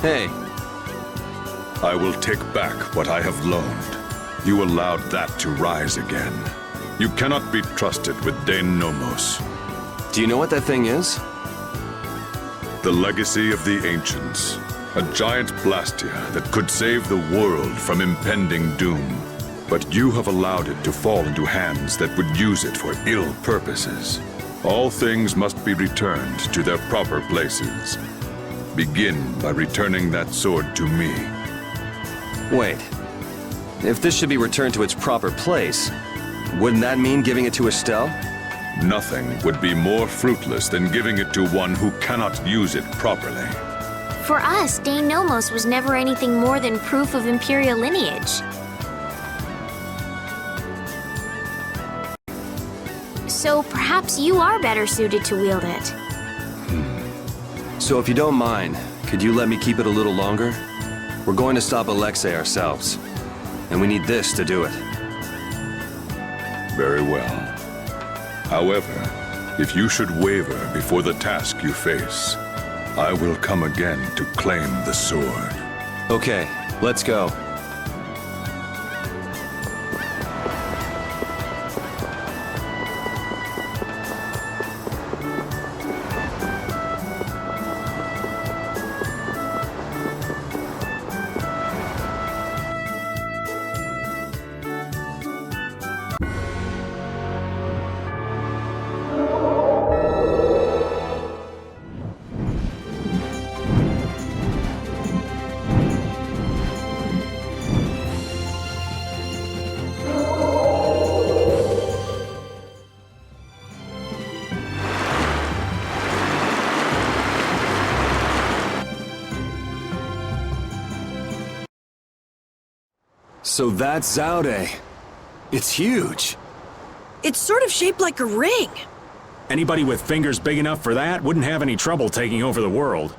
Hey. I will take back what I have loaned. You allowed that to rise again. You cannot be trusted with Dane Nomos. Do you know what that thing is? The legacy of the ancients. A giant Blastia that could save the world from impending doom. But you have allowed it to fall into hands that would use it for ill purposes. All things must be returned to their proper places. Begin by returning that sword to me. Wait. If this should be returned to its proper place, wouldn't that mean giving it to Estelle? Nothing would be more fruitless than giving it to one who cannot use it properly. For us, Dane Nomos was never anything more than proof of Imperial lineage. So perhaps you are better suited to wield it. So if you don't mind, could you let me keep it a little longer? We're going to stop Alexei ourselves, and we need this to do it. Very well. However, if you should waver before the task you face, I will come again to claim the sword. Okay, let's go. So that's Zaude. It's huge. It's sort of shaped like a ring. Anybody with fingers big enough for that wouldn't have any trouble taking over the world.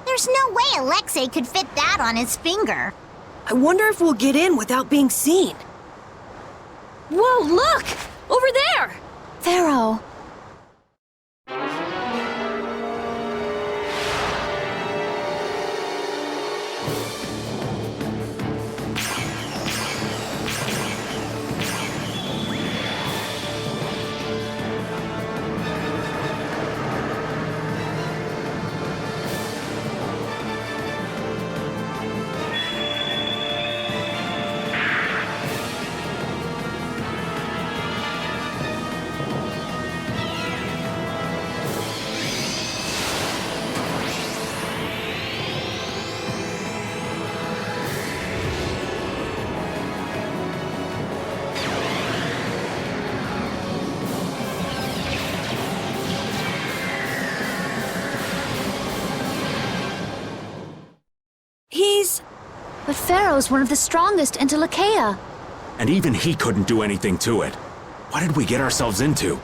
There's no way Alexei could fit that on his finger. I wonder if we'll get in without being seen. Whoa, look! Over there! Pharaoh. But Pharaoh's one of the strongest in Telekea. And even he couldn't do anything to it. What did we get ourselves into?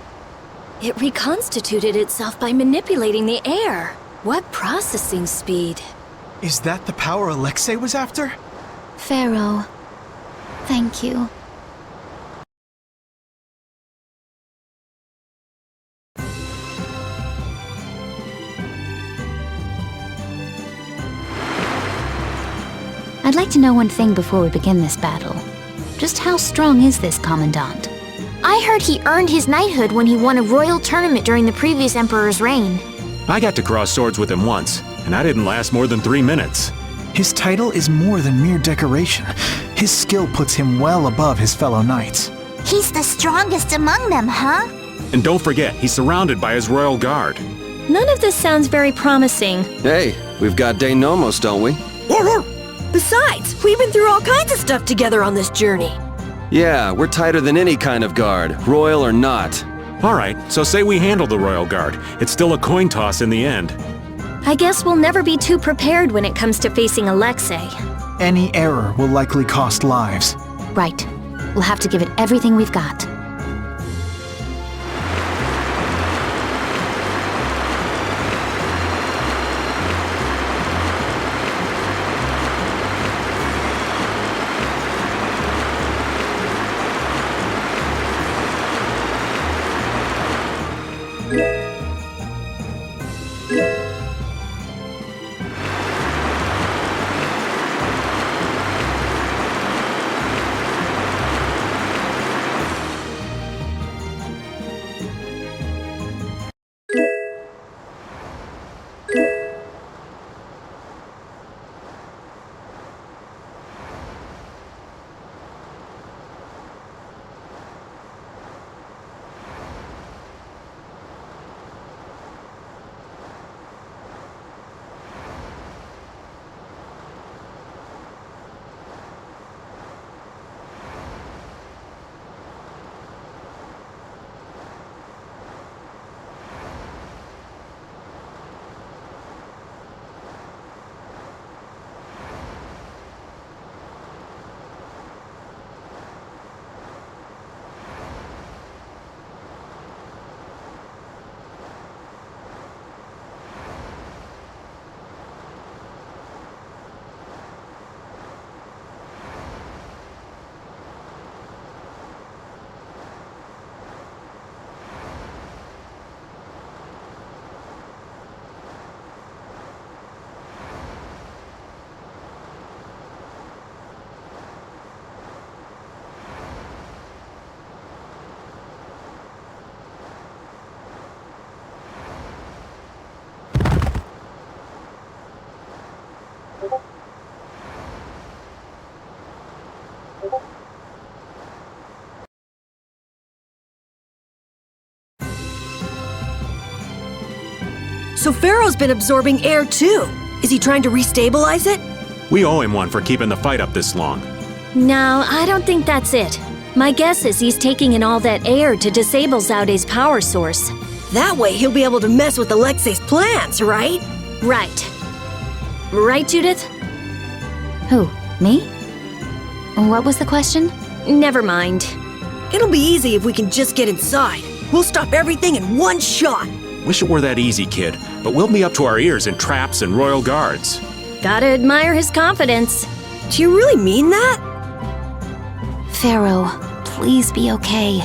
It reconstituted itself by manipulating the air. What processing speed. Is that the power Alexei was after? Pharaoh, thank you. I'd like to know one thing before we begin this battle. Just how strong is this Commandant? I heard he earned his knighthood when he won a royal tournament during the previous Emperor's reign. I got to cross swords with him once, and I didn't last more than 3 minutes. His title is more than mere decoration. His skill puts him well above his fellow knights. He's the strongest among them, huh? And don't forget, he's surrounded by his royal guard. None of this sounds very promising. Hey, we've got Dane Nomos, don't we? Besides, we've been through all kinds of stuff together on this journey. Yeah, we're tighter than any kind of guard, royal or not. All right, so say we handle the royal guard. It's still a coin toss in the end. I guess we'll never be too prepared when it comes to facing Alexei. Any error will likely cost lives. Right. We'll have to give it everything we've got. So Pharaoh's been absorbing air too. Is he trying to restabilize it? We owe him one for keeping the fight up this long. No, I don't think that's it. My guess is he's taking in all that air to disable Zaude's power source. That way he'll be able to mess with Alexei's plans, right? Right. Right, Judith? Who? Me? What was the question? Never mind. It'll be easy if we can just get inside. We'll stop everything in one shot. Wish it were that easy, kid, but we'll be up to our ears in traps and royal guards. Gotta admire his confidence. Do you really mean that? Pharaoh, please be okay.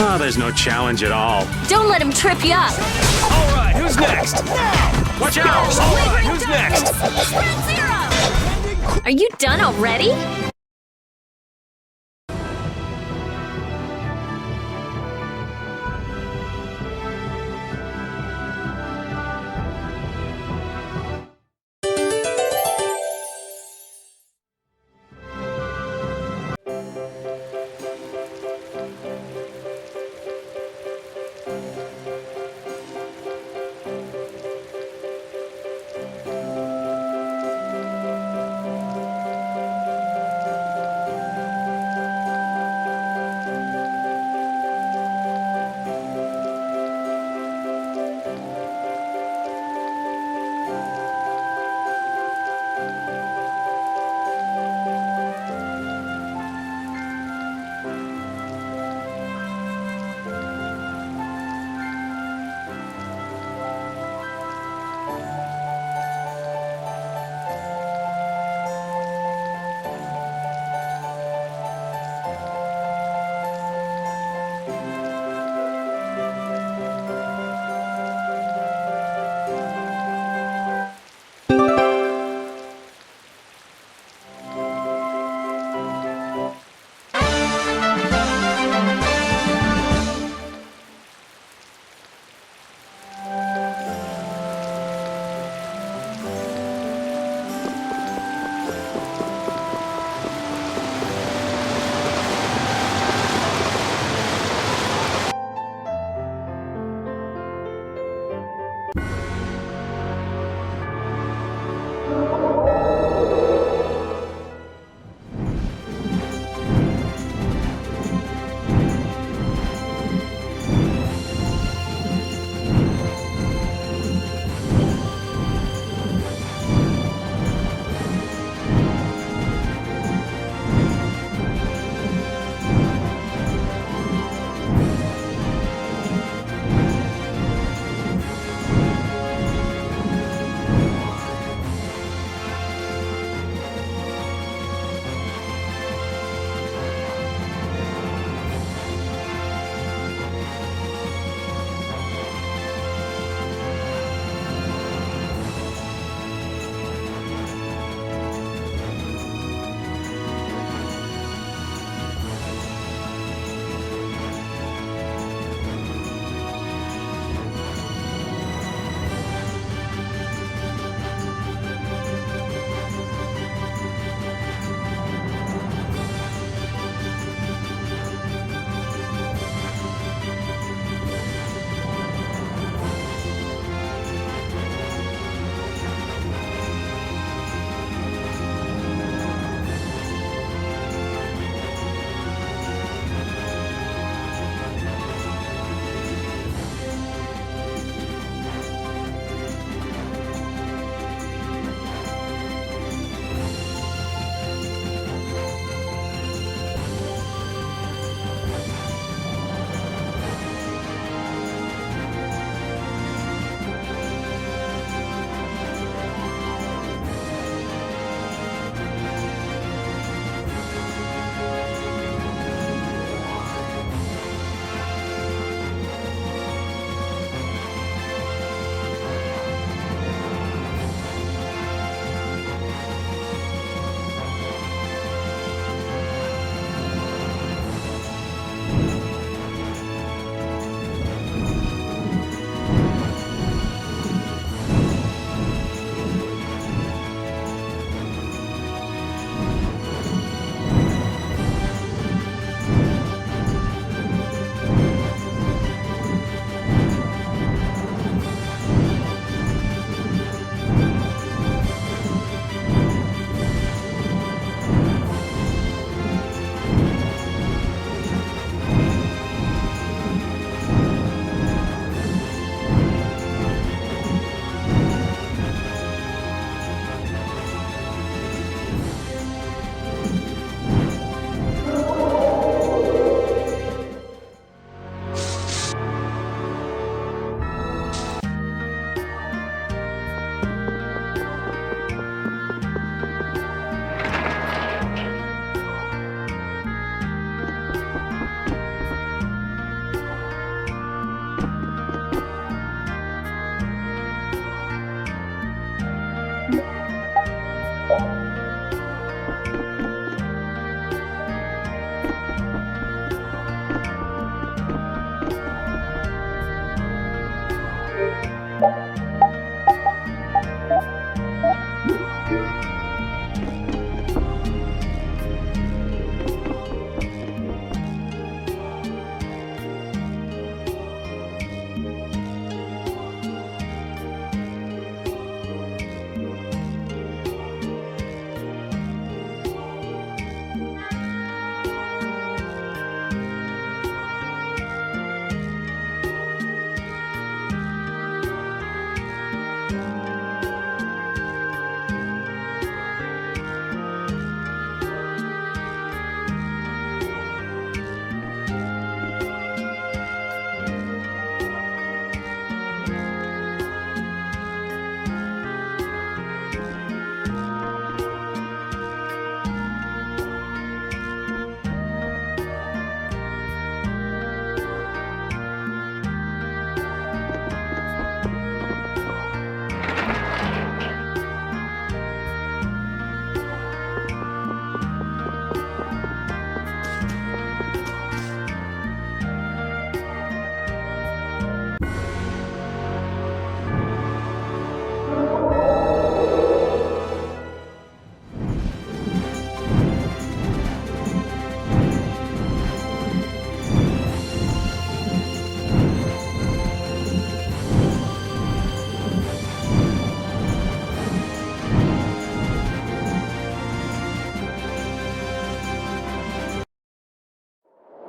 Oh, there's no challenge at all. Don't let him trip you up. All right, who's next? Watch out! All right, who's next? Are you done already?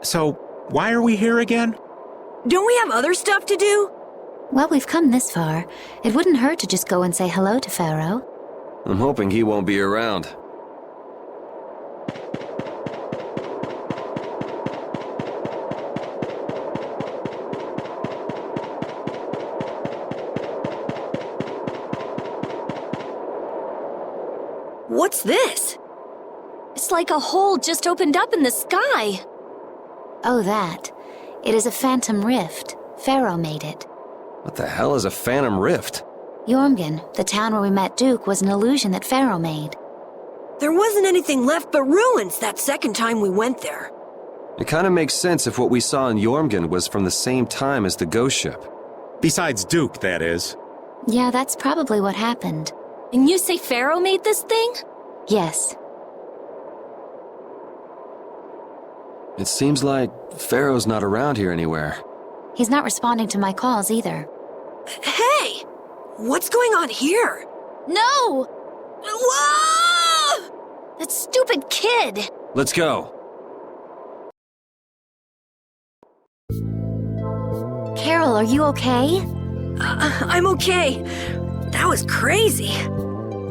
So, why are we here again? Don't we have other stuff to do? Well, we've come this far. It wouldn't hurt to just go and say hello to Pharaoh. I'm hoping he won't be around. What's this? It's like a hole just opened up in the sky. Oh, that. It is a phantom rift. Pharaoh made it. What the hell is a phantom rift? Jormungand, the town where we met Duke, was an illusion that Pharaoh made. There wasn't anything left but ruins that second time we went there. It kind of makes sense if what we saw in Jormungand was from the same time as the ghost ship. Besides Duke, that is. Yeah, that's probably what happened. And you say Pharaoh made this thing? Yes. It seems like Pharaoh's not around here anywhere. He's not responding to my calls either. Hey! What's going on here? No! Whoa! That stupid kid! Let's go. Carol, are you okay? I'm okay. That was crazy.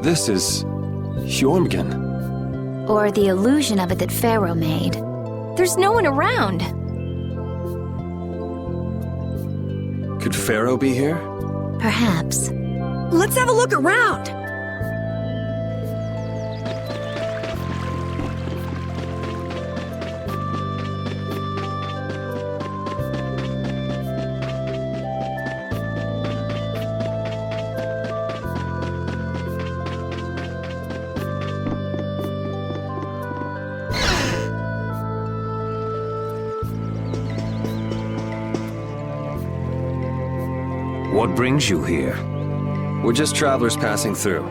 This is Jormungand. Or the illusion of it that Pharaoh made. There's no one around. Could Pharaoh be here? Perhaps. Let's have a look around. What brings you here? We're just travelers passing through.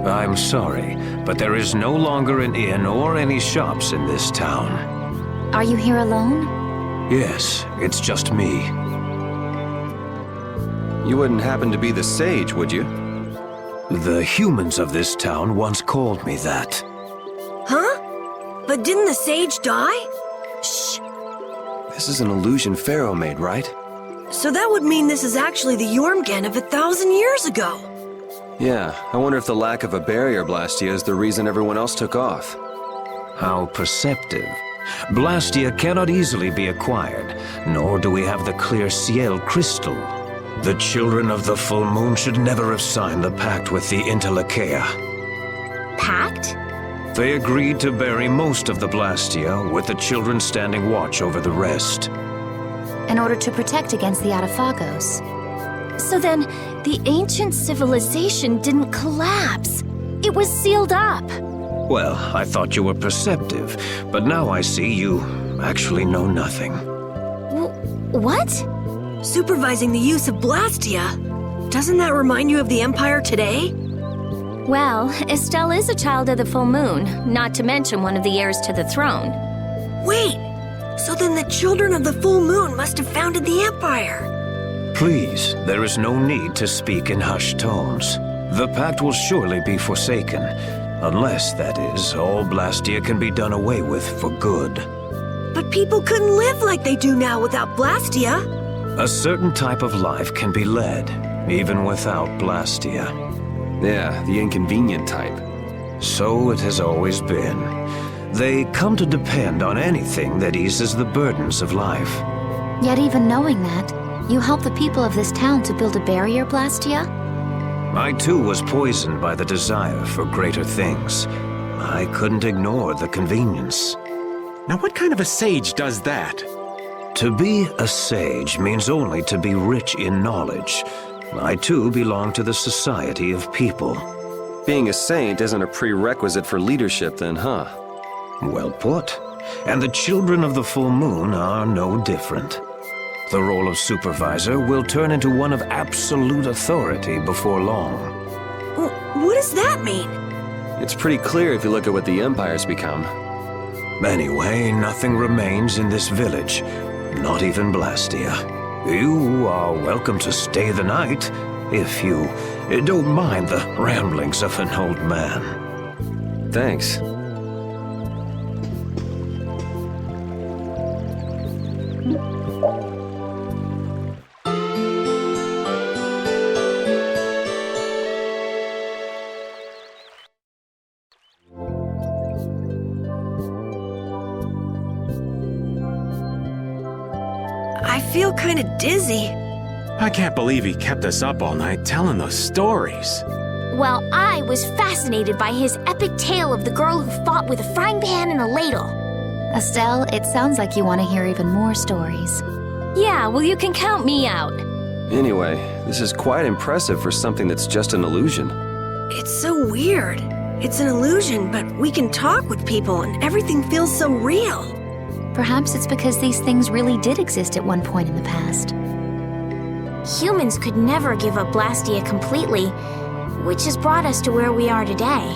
I'm sorry, but there is no longer an inn or any shops in this town. Are you here alone? Yes, it's just me. You wouldn't happen to be the sage, would you? The humans of this town once called me that. Huh? But didn't the sage die? Shh. This is an illusion Pharaoh made, right? So that would mean this is actually the Jormungand of 1,000 years ago. Yeah, I wonder if the lack of a barrier Blastia is the reason everyone else took off. How perceptive. Blastia cannot easily be acquired, nor do we have the clear Ciel crystal. The children of the full moon should never have signed the pact with the Interlakeia. Pact? They agreed to bury most of the Blastia, with the children standing watch over the rest. In order to protect against the Adaphagos. So then, the ancient civilization didn't collapse. It was sealed up. Well, I thought you were perceptive, but now I see you actually know nothing. What? Supervising the use of Blastia. Doesn't that remind you of the Empire today? Well, Estelle is a child of the full moon, not to mention one of the heirs to the throne. Wait! So then the children of the full moon must have founded the Empire. Please, there is no need to speak in hushed tones. The pact will surely be forsaken, unless, that is, all Blastia can be done away with for good. But people couldn't live like they do now without Blastia. A certain type of life can be led, even without Blastia. Yeah, the inconvenient type. So it has always been. They come to depend on anything that eases the burdens of life. Yet even knowing that, you help the people of this town to build a barrier, Blastia? I too was poisoned by the desire for greater things. I couldn't ignore the convenience. Now what kind of a sage does that? To be a sage means only to be rich in knowledge. I too belong to the society of people. Being a saint isn't a prerequisite for leadership then, huh? Well put. And the children of the full moon are no different. The role of supervisor will turn into one of absolute authority before long. What does that mean? It's pretty clear if you look at what the Empire's become. Anyway, nothing remains in this village, not even Blastia. You are welcome to stay the night, if you don't mind the ramblings of an old man. Thanks. I feel kind of dizzy. I can't believe he kept us up all night telling those stories. Well, I was fascinated by his epic tale of the girl who fought with a frying pan and a ladle. Estelle, it sounds like you want to hear even more stories. Yeah, well, you can count me out. Anyway, this is quite impressive for something that's just an illusion. It's so weird. It's an illusion, but we can talk with people and everything feels so real. Perhaps it's because these things really did exist at one point in the past. Humans could never give up Blastia completely, which has brought us to where we are today.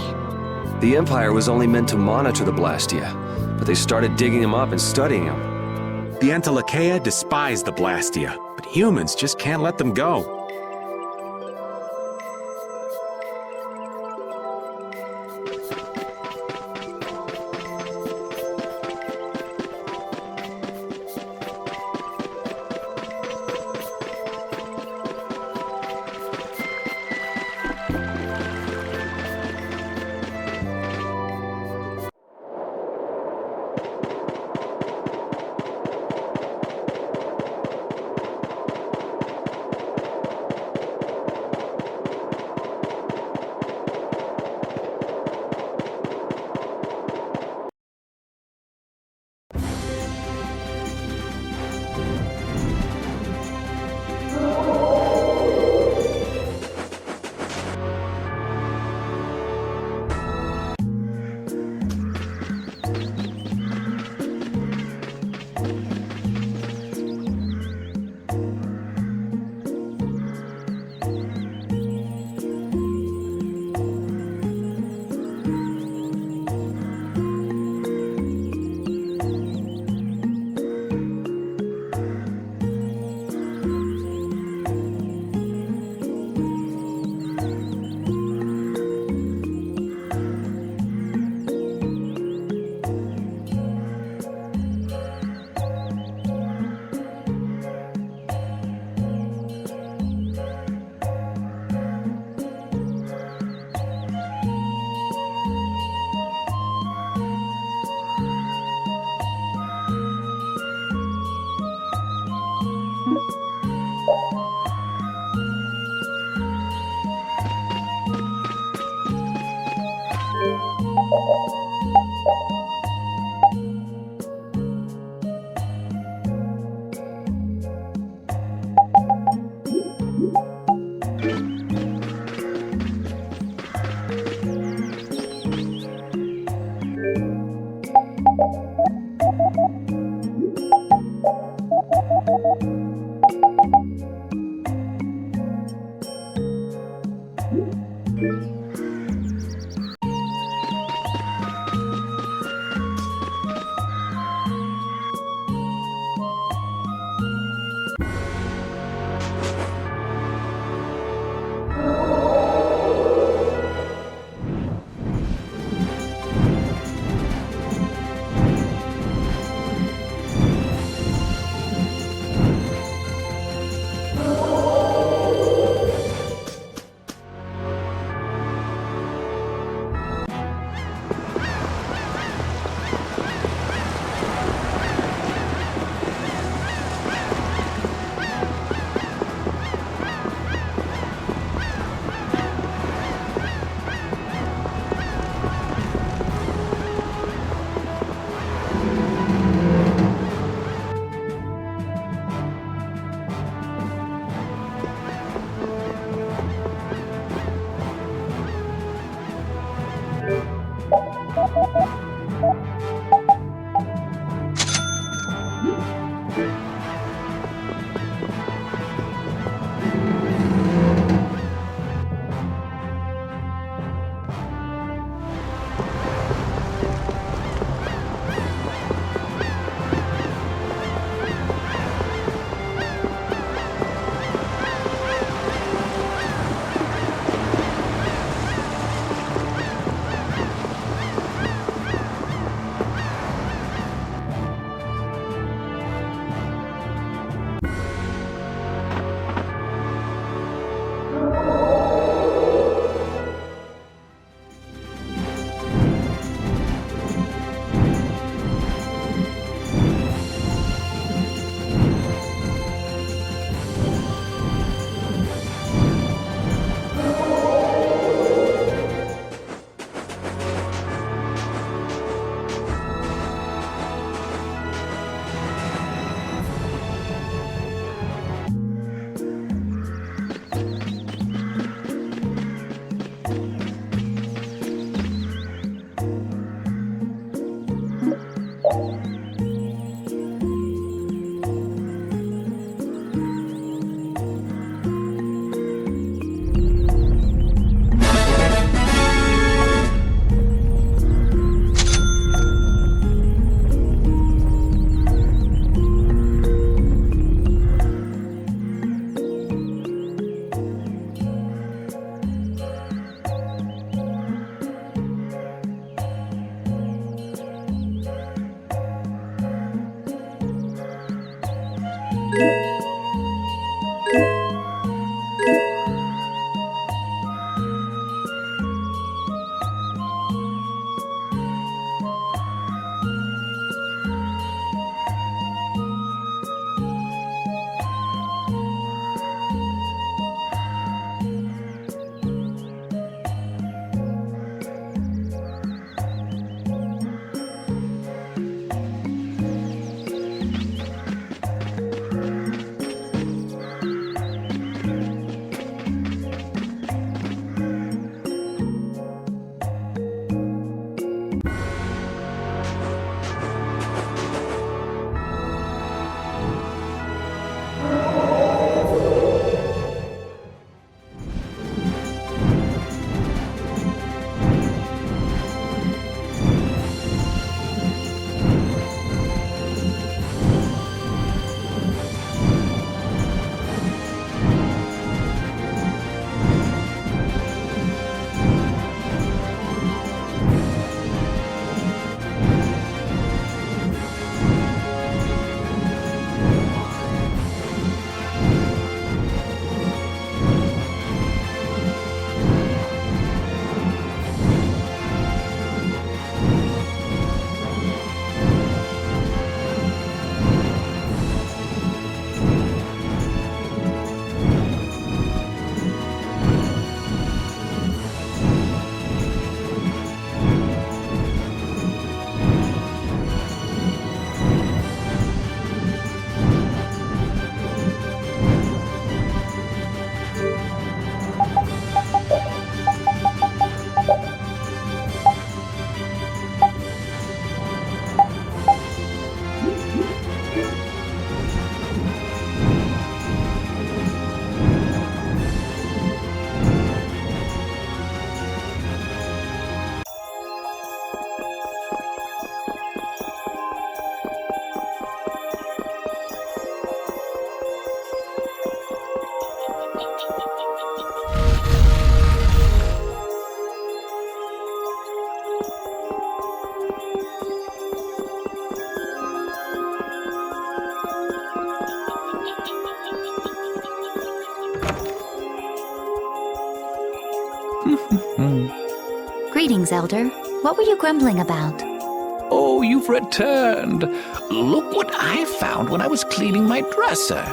The Empire was only meant to monitor the Blastia, but they started digging them up and studying them. The Entelecheia despise the Blastia, but humans just can't let them go. Greetings, Elder. What were you grumbling about? Oh, you've returned. Look what I found when I was cleaning my dresser.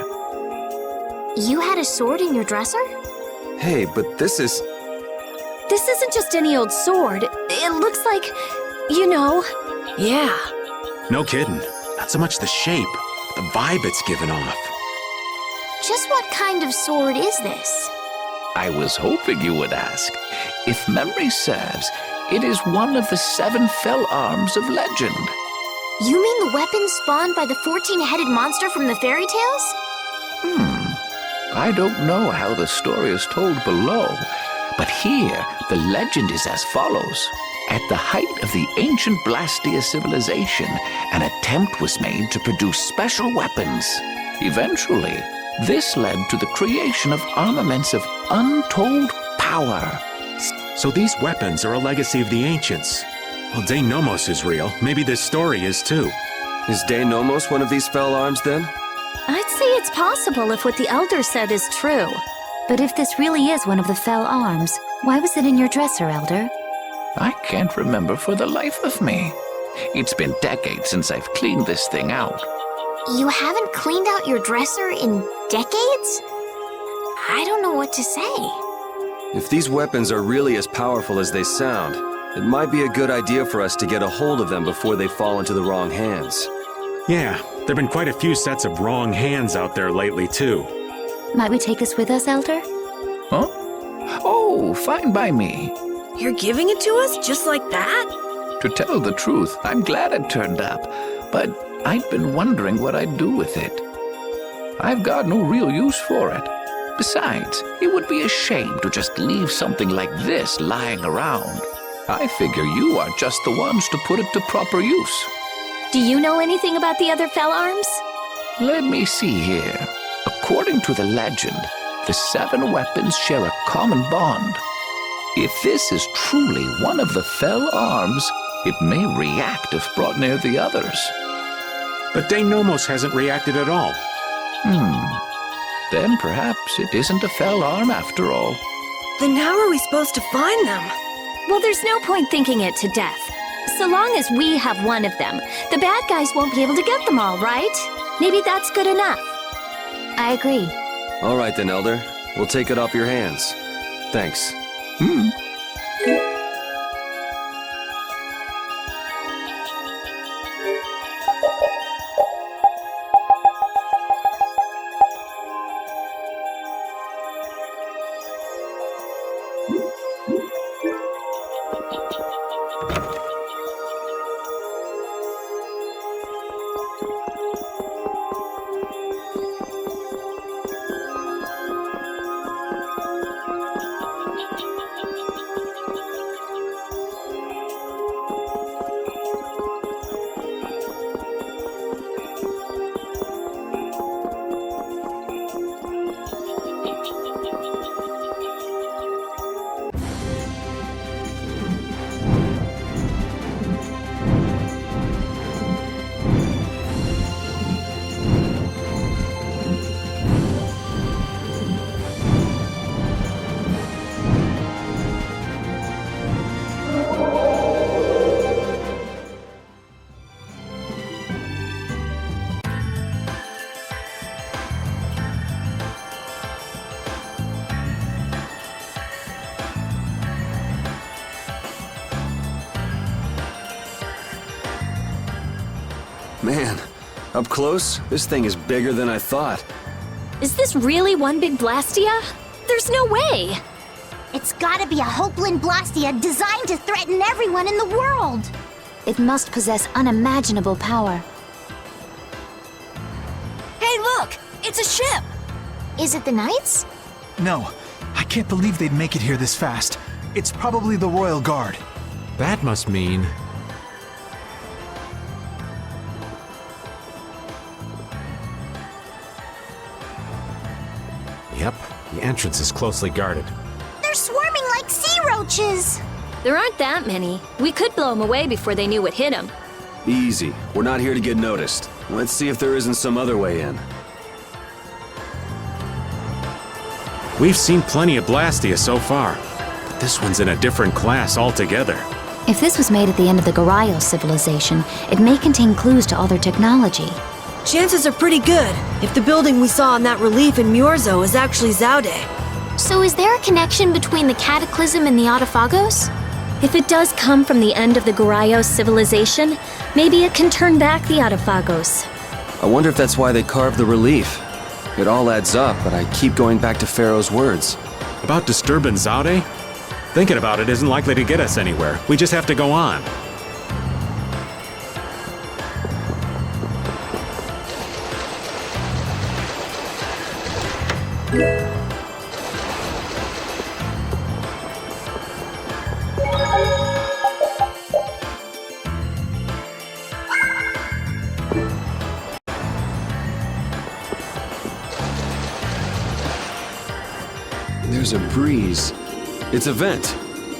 You had a sword in your dresser? Hey, but this is... This isn't just any old sword. It looks like, you know... Yeah. No kidding. Not so much the shape, the vibe it's given off. Just what kind of sword is this? I was hoping you would ask. If memory serves, it is one of the 7 fell arms of legend. You mean the weapon spawned by the 14-headed monster from the fairy tales? I don't know how the story is told below, but here the legend is as follows. At the height of the ancient Blastia civilization, an attempt was made to produce special weapons. Eventually, this led to the creation of armaments of untold power. So these weapons are a legacy of the ancients. Well, De Nomos is real. Maybe this story is too. Is De Nomos one of these fell arms then? I'd say it's possible if what the Elder said is true. But if this really is one of the fell arms, why was it in your dresser, Elder? I can't remember for the life of me. It's been decades since I've cleaned this thing out. You haven't cleaned out your dresser in decades? I don't know what to say. If these weapons are really as powerful as they sound, it might be a good idea for us to get a hold of them before they fall into the wrong hands. Yeah, there've been quite a few sets of wrong hands out there lately, too. Might we take this with us, Elder? Huh? Oh, fine by me. You're giving it to us just like that? To tell the truth, I'm glad it turned up, but I'd been wondering what I'd do with it. I've got no real use for it. Besides, it would be a shame to just leave something like this lying around. I figure you are just the ones to put it to proper use. Do you know anything about the other fell arms? Let me see here. According to the legend, the 7 weapons share a common bond. If this is truly one of the fell arms, it may react if brought near the others. But De Nomos hasn't reacted at all. Then perhaps it isn't a fell arm after all. Then how are we supposed to find them? Well, there's no point thinking it to death. So long as we have one of them, the bad guys won't be able to get them all, right? Maybe that's good enough. I agree. All right then, Elder. We'll take it off your hands. Thanks. Man, up close, this thing is bigger than I thought. Is this really one big Blastia? There's no way! It's gotta be a Hopeland Blastia designed to threaten everyone in the world. It must possess unimaginable power. Hey, look! It's a ship! Is it the Knights? No, I can't believe they'd make it here this fast. It's probably the Royal Guard. That must mean... Yep, the entrance is closely guarded. They're swarming like sea roaches. There aren't that many. We could blow them away before they knew what hit them. Easy. We're not here to get noticed. Let's see if there isn't some other way in. We've seen plenty of Blastia so far, but this one's in a different class altogether. If this was made at the end of the Garayos civilization, it may contain clues to all their technology. Chances are pretty good if the building we saw in that relief in Murzo is actually Zaude. So is there a connection between the Cataclysm and the Autophagos? If it does come from the end of the Garayos civilization, maybe it can turn back the Autophagos. I wonder if that's why they carved the relief. It all adds up, but I keep going back to Pharaoh's words. About disturbing Zaude? Thinking about it isn't likely to get us anywhere. We just have to go on. There's a breeze. It's a vent.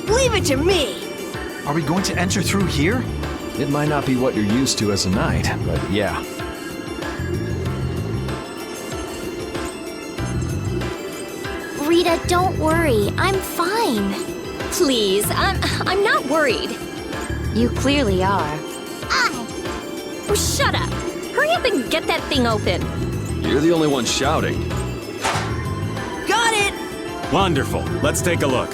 Leave it to me! Are we going to enter through here? It might not be what you're used to as a knight, but yeah. Rita, don't worry. I'm fine. Please, I'm not worried. You clearly are. Oh, shut up! Hurry up and get that thing open. You're the only one shouting. Got it! Wonderful. Let's take a look.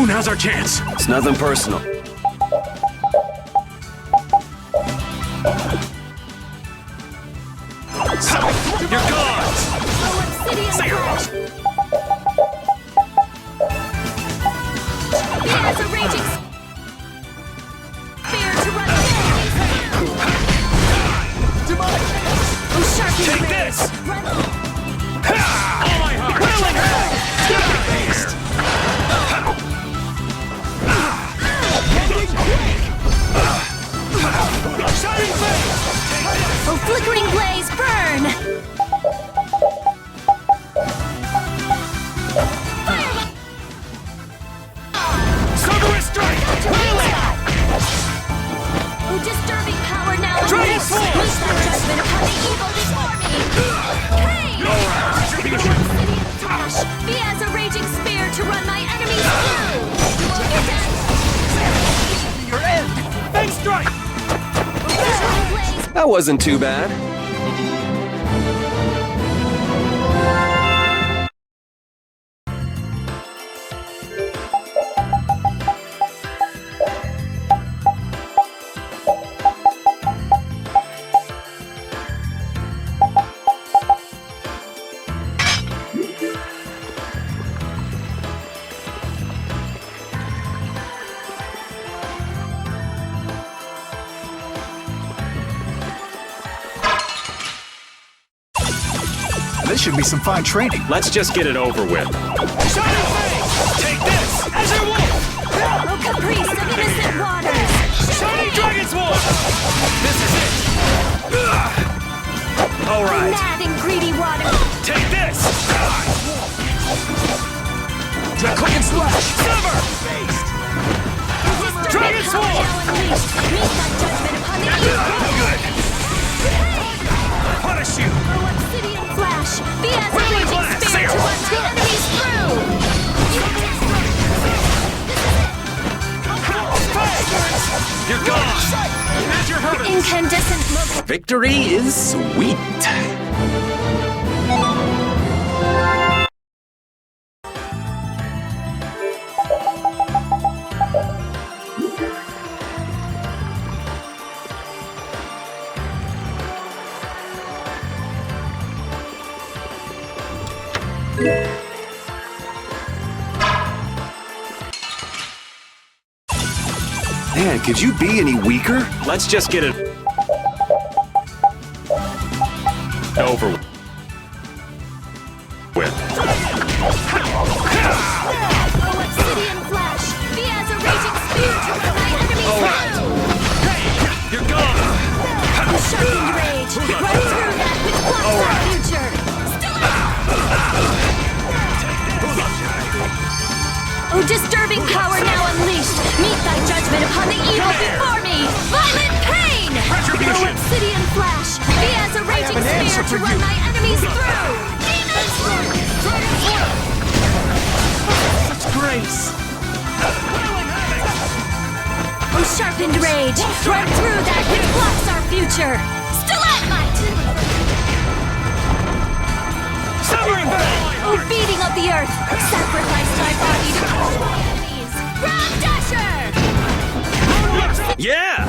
now's our chance. It's nothing personal. You're gone! He has a raging spear to run Take this! All my heart! Oh, flickering blaze, burn! Cerberus strike! Oh, disturbing power now and Dragon loose! Force! Loose that judgment upon the evil before me! Pain! Retribution! Flash! He has a raging spear to run my enemies through! Your end! Fang strike! That wasn't too bad. This should be some fine training. Let's just get it over with. Shining Fang! Take this! Azure Wolf! Oh, caprice of innocent waters! Shining Dragon's Wolf! This is it! All right. Mad and greedy water! Take this! Quick and slash! Sever! Dragon Power Sword! now unleashed! Meet thy judgment upon the evil! Good! Punish you! Oh, obsidian flash! He has a Quickly raging blast! spear to run my enemies through! You're gone! Here's your heavens! Incandescent look! Victory is sweet. Man, could you be any weaker? Let's just get it over with. Oh, obsidian flash! He has a raging spear to run my enemies through! Hey, you're gone! Sharpened rage! Right through that which blocks our future! Oh, disturbing power now unleashed! Meet thy judgment upon the evil before me! Violent pain! Retribution! Oh, obsidian flash! He has a raging spear to run my enemies through! Demon Sword! Such grace! Oh, sharpened rage! Run through that which blocks our future! Stalagmite! Severing Fang! Oh, beating of the earth! Sacrifice thy body to crush my enemies! Ground Dasher! Yeah!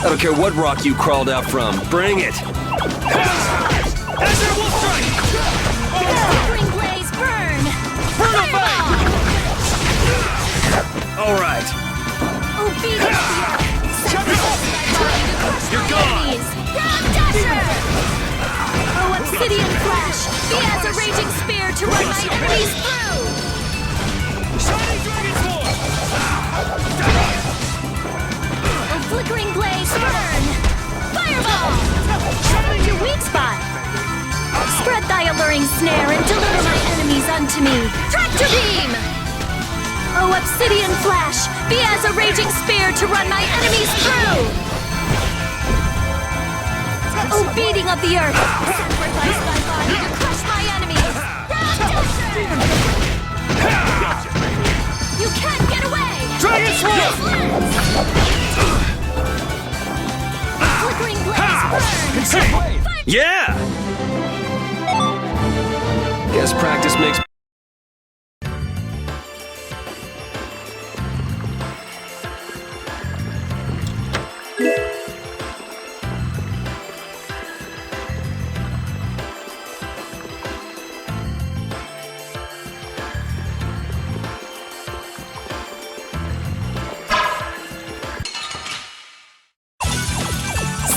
I don't care what rock you crawled out from. Bring it! Azure Wolf Strike! Flickering blaze, burn! Fireball! All right. Oh, beating of the earth! Sacrifice thy body to crush You're my gone. enemies! Ground Dasher! Oh, obsidian flash! He has a raging spear to run my enemies through! Shining Dragon's Sword! Oh, flickering blaze, burn! unto me! Tractor beam! Oh, obsidian flash, be as a raging spear to run my enemies through! Oh, beating of the earth, sacrifice my body to crush my enemies! You can't get away! Dragon Sword! Flickering blaze burn! Yeah! Guess practice makes...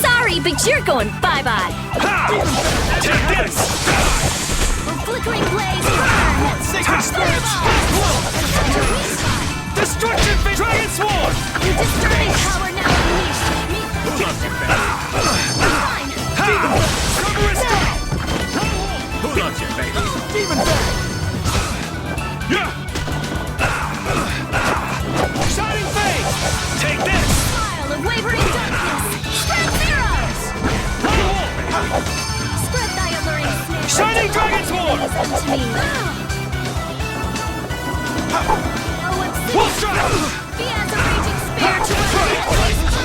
Sorry, but you're going bye-bye! Take this! Flickering blaze burn! Sacred spirits! Destruction! Dragon Sword! You disturbing power now unleashed! Fine! Cover is down! Who loves you, baby? Demon Bang! Yeah! Shining Fang! Take this! Pile of wavering darkness! Spread zeros! Spread thy alluring snare! Shining Dragon Sword! Unto me! Wolf Strike! Be as a raging spear to run my enemies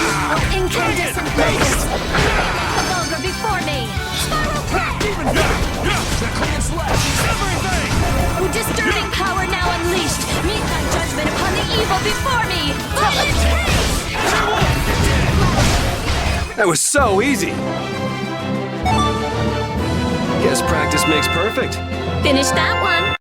Oh, incandescent blaze! The vulgar before me! Spiral crack! Everything! Oh, disturbing power now unleashed! Meet thy judgment upon the evil before me! Violent haste! That was so easy! Guess practice makes perfect. Finish that one!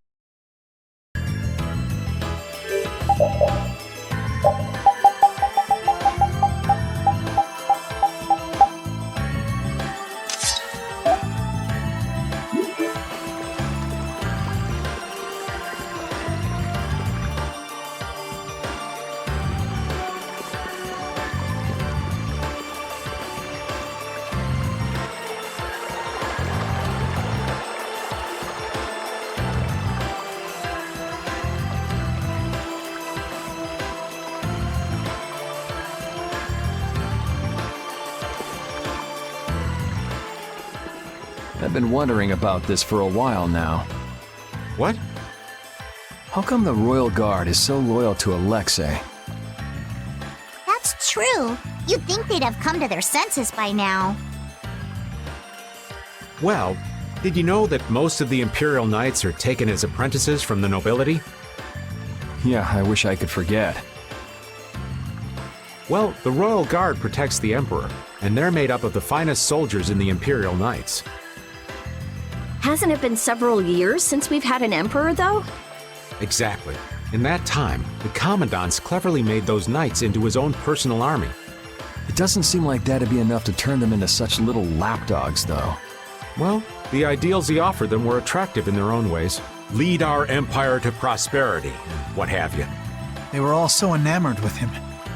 I've been wondering about this for a while now. What? How come the Royal Guard is so loyal to Alexei? That's true. You'd think they'd have come to their senses by now. Well, did you know that most of the Imperial Knights are taken as apprentices from the nobility? Yeah, I wish I could forget. Well, the Royal Guard protects the Emperor, and they're made up of the finest soldiers in the Imperial Knights. Hasn't it been several years since we've had an emperor, though? Exactly. In that time, the Commandant's cleverly made those knights into his own personal army. It doesn't seem like that'd be enough to turn them into such little lapdogs, though. Well, the ideals he offered them were attractive in their own ways. Lead our empire to prosperity, and what have you. They were all so enamored with him,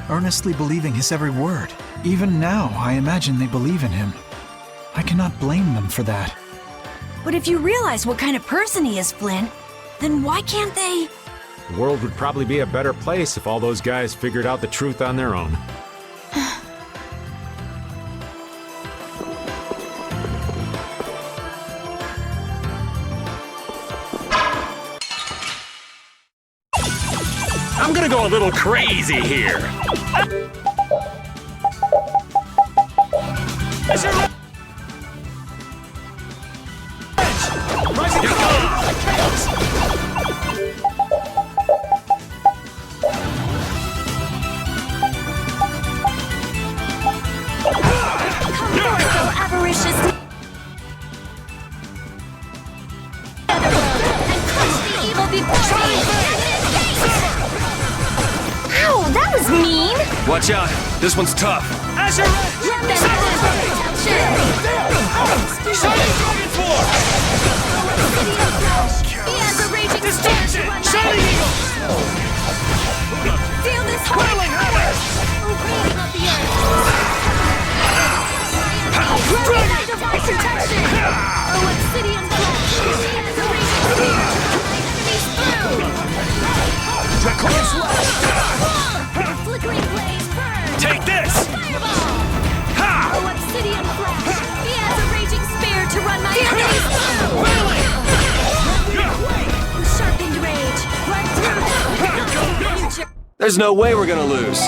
earnestly believing his every word. Even now, I imagine they believe in him. I cannot blame them for that. But if you realize what kind of person he is, Flynn, then why can't they? The world would probably be a better place if all those guys figured out the truth on their own. I'm gonna go a little crazy here. Watch out, this one's tough. Azure Red! Shining Dragon Sword! Be as a raging raging Distraction! Shining Eagle! Feel this holy power! Reading of the earth! Dragon! My divine protection! Obsidian flash! He has a raging spear! Enemies through! Draconian slash! Flickering blaze burn! Take this! Fireball! Ha! Obsidian flash! He has a raging spear to run my enemies through! Sharpened rage! Run through! There's no way we're gonna lose.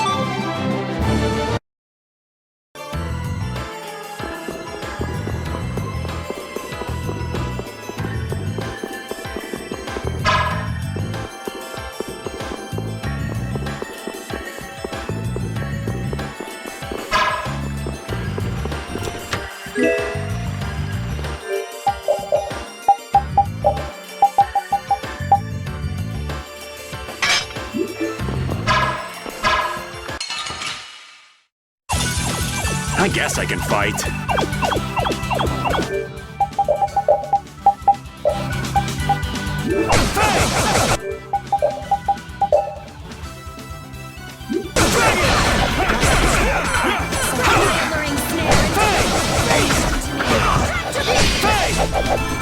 I guess I can fight.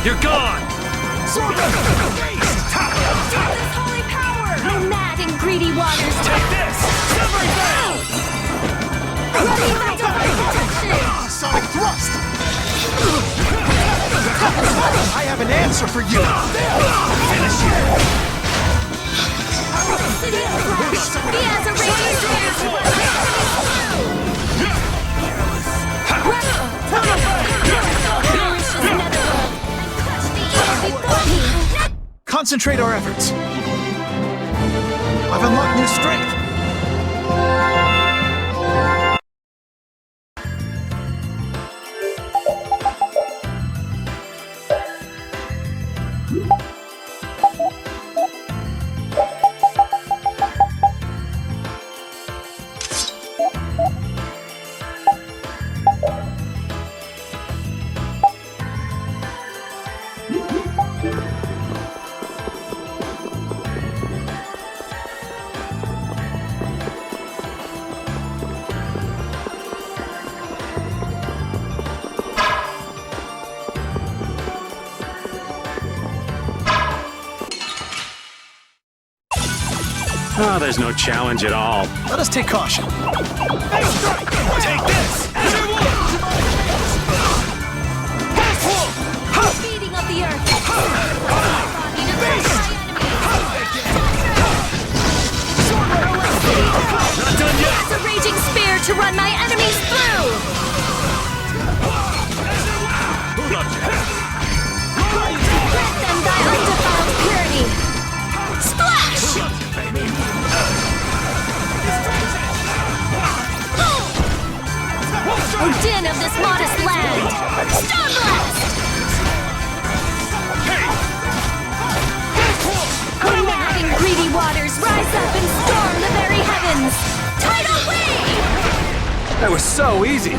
You're gone! This holy power! No mad and greedy waters! Take this! Severing Veil! Ready my divine protection! Sonic thrust! I have an answer for you! Finish it! Obsidian flash! He has a raging spear to run my enemies through! Nourishes netherworld and crush the evil before me! Concentrate our efforts. I've unlocked new strength. Oh, there's no challenge at all. Let us take caution. Hey, strike! Take this! Feeding of the earth! Body to crush my enemies! Not done yet! Has a raging spear to run my enemies through! Who loves you? Grant them thy undefiled purity! Splash! Who loves you, baby? O din of this modest land! Star Blast! O mad and greedy waters, rise up and storm the very heavens! Tidal wave! That was so easy.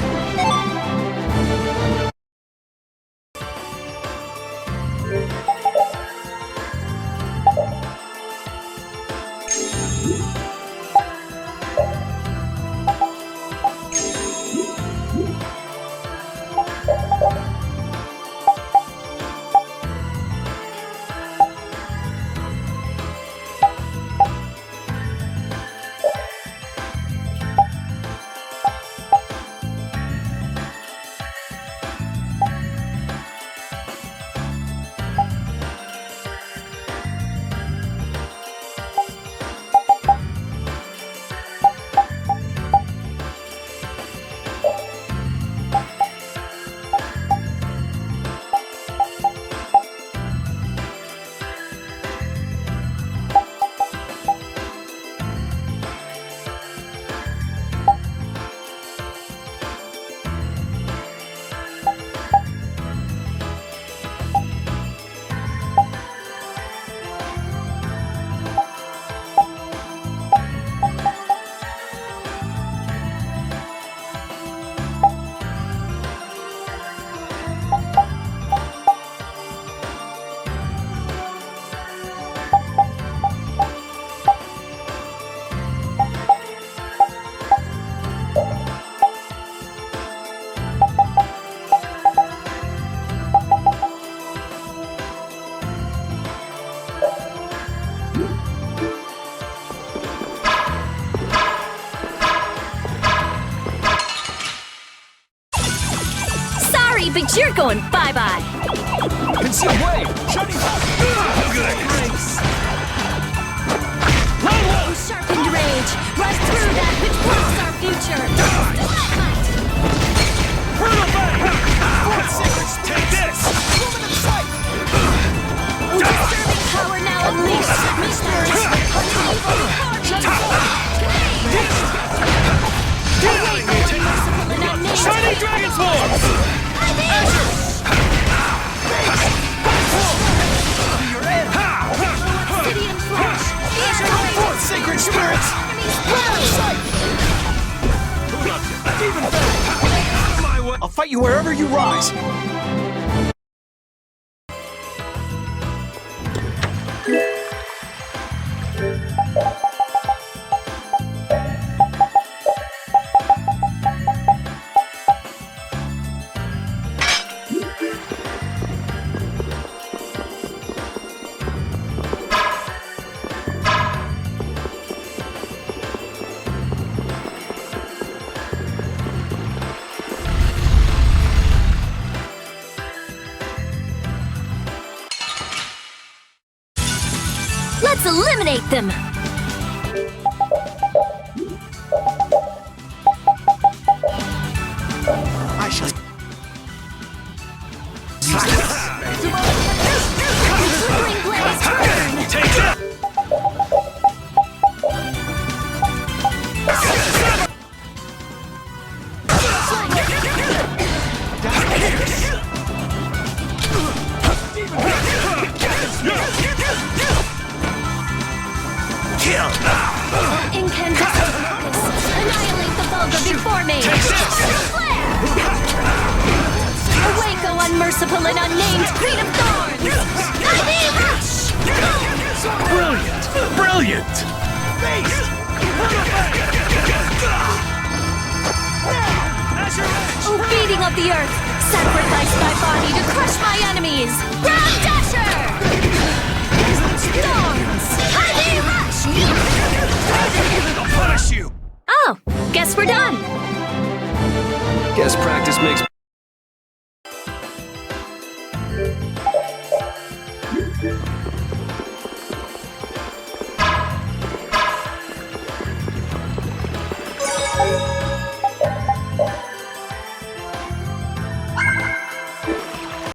but you're going bye-bye. Conceal wave! Shutting good! Sharpened rage, rush through that which blocks our future. Brutal bang! Fourth secrets, take this! Luminous sight! Disturbing power now unleashed. Mysteries. Shining Dragon's Form! Obsidian Flash. Fourth Sacred Spirits! Demon Fang! I'll fight you wherever you rise! Let's eliminate them! I shall... Take that! Kill! Incandescent focus! Annihilate the vulgar before me! Flare! Awake, O unmerciful and unnamed Queen of Thorns! Ivy Rush! Brilliant! Brilliant! O beating of the earth! Sacrifice my body to crush my enemies! Ground Dasher! Thorns! Ivy Rush! I'll punish you! Oh, guess we're done! Guess practice makes